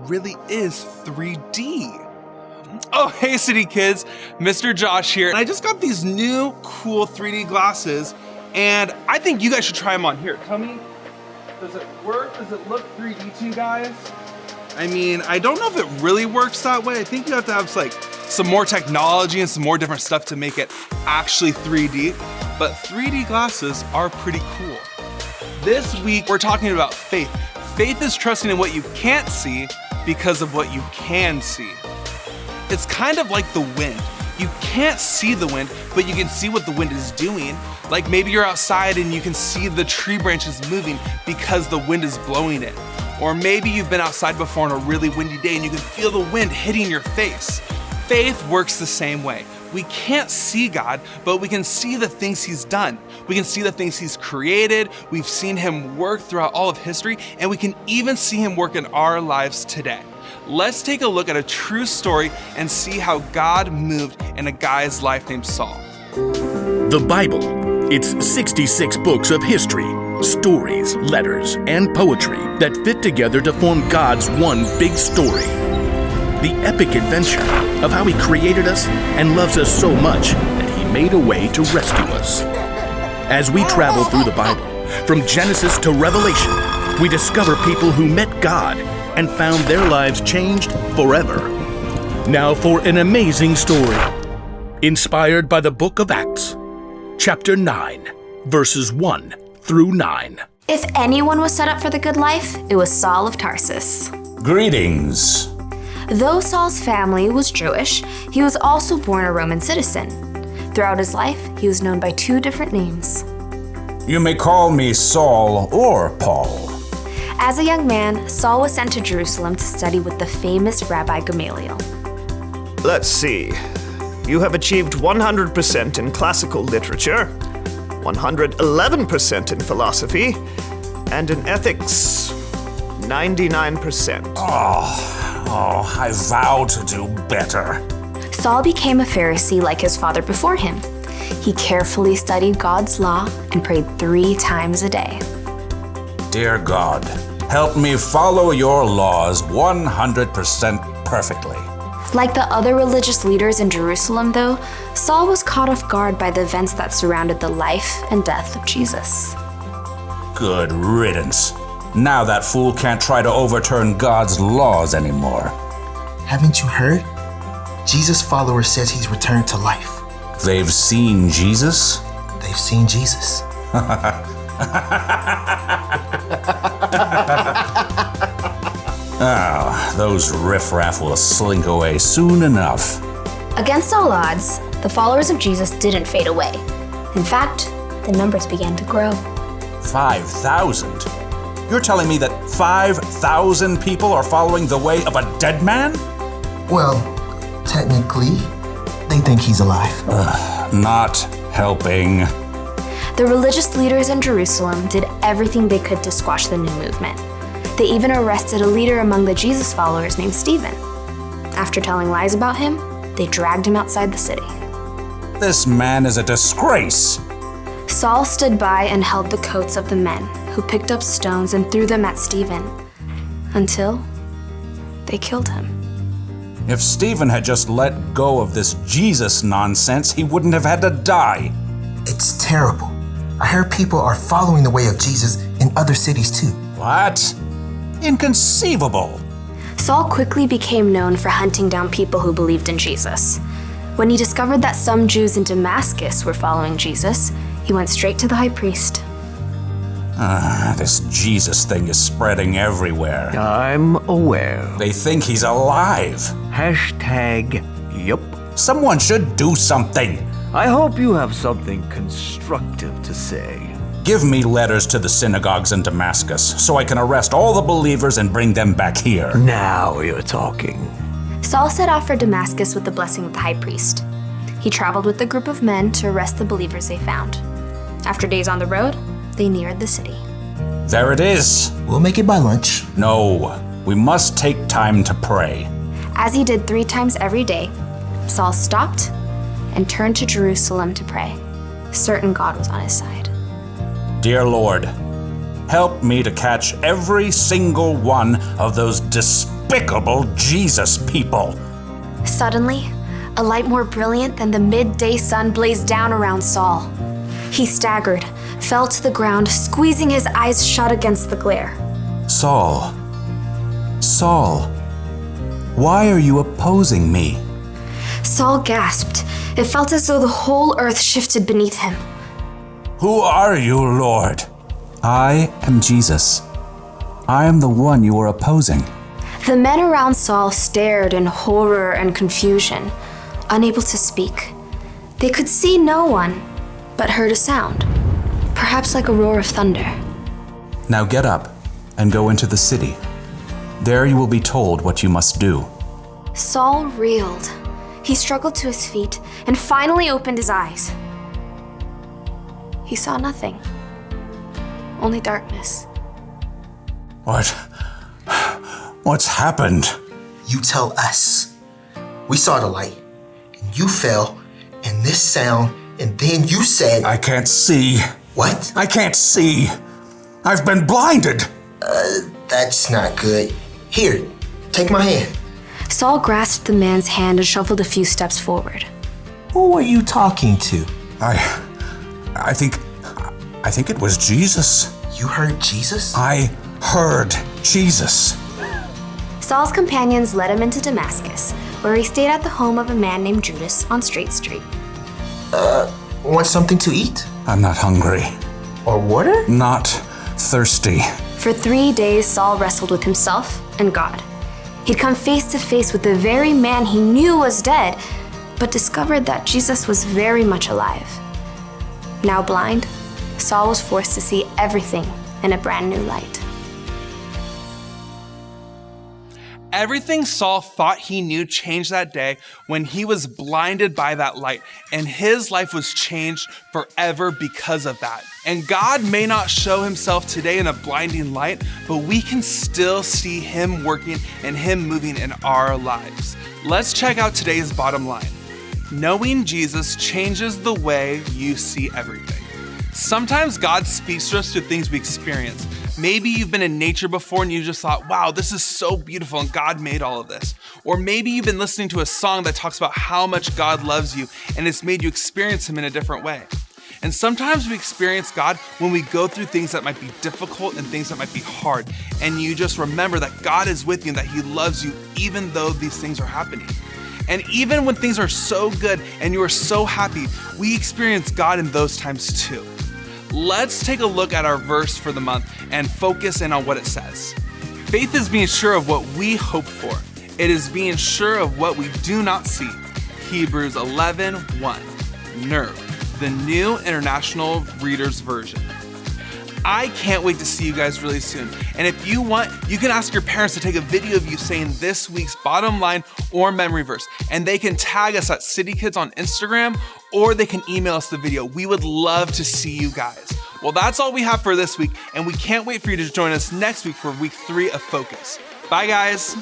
really is 3D. Oh, hey City Kids, Mr. Josh here. And I just got these new cool 3D glasses and I think you guys should try them on. Here, tell me, does it work? Does it look 3D to you guys? I mean, I don't know if it really works that way. I think you have to have like some more technology and some more different stuff to make it actually 3D, but 3D glasses are pretty cool. This week, we're talking about faith. Faith is trusting in what you can't see because of what you can see. It's kind of like the wind. You can't see the wind, but you can see what the wind is doing. Like maybe you're outside and you can see the tree branches moving because the wind is blowing it. Or maybe you've been outside before on a really windy day and you can feel the wind hitting your face. Faith works the same way. We can't see God, but we can see the things He's done. We can see the things He's created. We've seen Him work throughout all of history, and we can even see Him work in our lives today. Let's take a look at a true story and see how God moved in a guy's life named Saul. The Bible. It's 66 books of history, stories, letters, and poetry that fit together to form God's one big story. The epic adventure of how He created us and loves us so much that He made a way to rescue us. As we travel through the Bible, from Genesis to Revelation, we discover people who met God and found their lives changed forever. Now for an amazing story, inspired by the book of Acts, chapter 9, verses 1 through 9. If anyone was set up for the good life, it was Saul of Tarsus. Greetings. Though Saul's family was Jewish, he was also born a Roman citizen. Throughout his life, he was known by two different names. You may call me Saul or Paul. As a young man, Saul was sent to Jerusalem to study with the famous Rabbi Gamaliel. Let's see. You have achieved 100% in classical literature, 111% in philosophy, and in ethics, 99%. I vow to do better. Saul became a Pharisee like his father before him. He carefully studied God's law and prayed 3 times a day. Dear God, help me follow your laws 100% perfectly. Like the other religious leaders in Jerusalem, though, Saul was caught off guard by the events that surrounded the life and death of Jesus. Good riddance. Now that fool can't try to overturn God's laws anymore. Haven't you heard? Jesus' follower says he's returned to life. They've seen Jesus? They've seen Jesus. Those riffraff will slink away soon enough. Against all odds, the followers of Jesus didn't fade away. In fact, the numbers began to grow. 5,000? You're telling me that 5,000 people are following the way of a dead man? Well, technically, they think he's alive. Not helping. The religious leaders in Jerusalem did everything they could to squash the new movement. They even arrested a leader among the Jesus followers named Stephen. After telling lies about him, they dragged him outside the city. This man is a disgrace. Saul stood by and held the coats of the men who picked up stones and threw them at Stephen until they killed him. If Stephen had just let go of this Jesus nonsense, he wouldn't have had to die. It's terrible. I heard people are following the way of Jesus in other cities too. What? Inconceivable. Saul quickly became known for hunting down people who believed in Jesus. When he discovered that some Jews in Damascus were following Jesus, he went straight to the high priest. This Jesus thing is spreading everywhere. I'm aware. They think he's alive. #yup. Someone should do something. I hope you have something constructive to say. Give me letters to the synagogues in Damascus so I can arrest all the believers and bring them back here. Now you're talking. Saul set off for Damascus with the blessing of the high priest. He traveled with a group of men to arrest the believers they found. After days on the road, they neared the city. There it is. We'll make it by lunch. No, we must take time to pray. As he did 3 times every day, Saul stopped and turned to Jerusalem to pray, certain God was on his side. Dear Lord, help me to catch every single one of those despicable despicable Jesus people. Suddenly, a light more brilliant than the midday sun blazed down around Saul. He staggered, fell to the ground, squeezing his eyes shut against the glare. Saul, Saul, why are you opposing me? Saul gasped. It felt as though the whole earth shifted beneath him. Who are you, Lord? I am Jesus. I am the one you are opposing. The men around Saul stared in horror and confusion, unable to speak. They could see no one, but heard a sound, perhaps like a roar of thunder. Now get up and go into the city. There you will be told what you must do. Saul reeled. He struggled to his feet and finally opened his eyes. He saw nothing, only darkness. What's happened? You tell us. We saw the light, and you fell, and this sound, and then you said... I can't see. What? I can't see. I've been blinded. That's not good. Here, take my hand. Saul grasped the man's hand and shuffled a few steps forward. Who are you talking to? I think it was Jesus. You heard Jesus? I heard Jesus. Saul's companions led him into Damascus, where he stayed at the home of a man named Judas on Straight Street. Want something to eat? I'm not hungry. Or water? Not thirsty. For 3 days, Saul wrestled with himself and God. He'd come face to face with the very man he knew was dead, but discovered that Jesus was very much alive. Now blind, Saul was forced to see everything in a brand new light. Everything Saul thought he knew changed that day when he was blinded by that light, and his life was changed forever because of that. And God may not show himself today in a blinding light, but we can still see him working and him moving in our lives. Let's check out today's bottom line. Knowing Jesus changes the way you see everything. Sometimes God speaks to us through things we experience. Maybe you've been in nature before and you just thought, wow, this is so beautiful and God made all of this. Or maybe you've been listening to a song that talks about how much God loves you and it's made you experience him in a different way. And sometimes we experience God when we go through things that might be difficult and things that might be hard. And you just remember that God is with you and that he loves you even though these things are happening. And even when things are so good and you are so happy, we experience God in those times too. Let's take a look at our verse for the month and focus in on what it says. Faith is being sure of what we hope for. It is being sure of what we do not see. Hebrews 11:1. NERV, the New International Reader's Version. I can't wait to see you guys really soon. And if you want, you can ask your parents to take a video of you saying this week's bottom line or memory verse. And they can tag us at City Kids on Instagram, or they can email us the video. We would love to see you guys. Well, that's all we have for this week. And we can't wait for you to join us next week for week 3 of Focus. Bye, guys.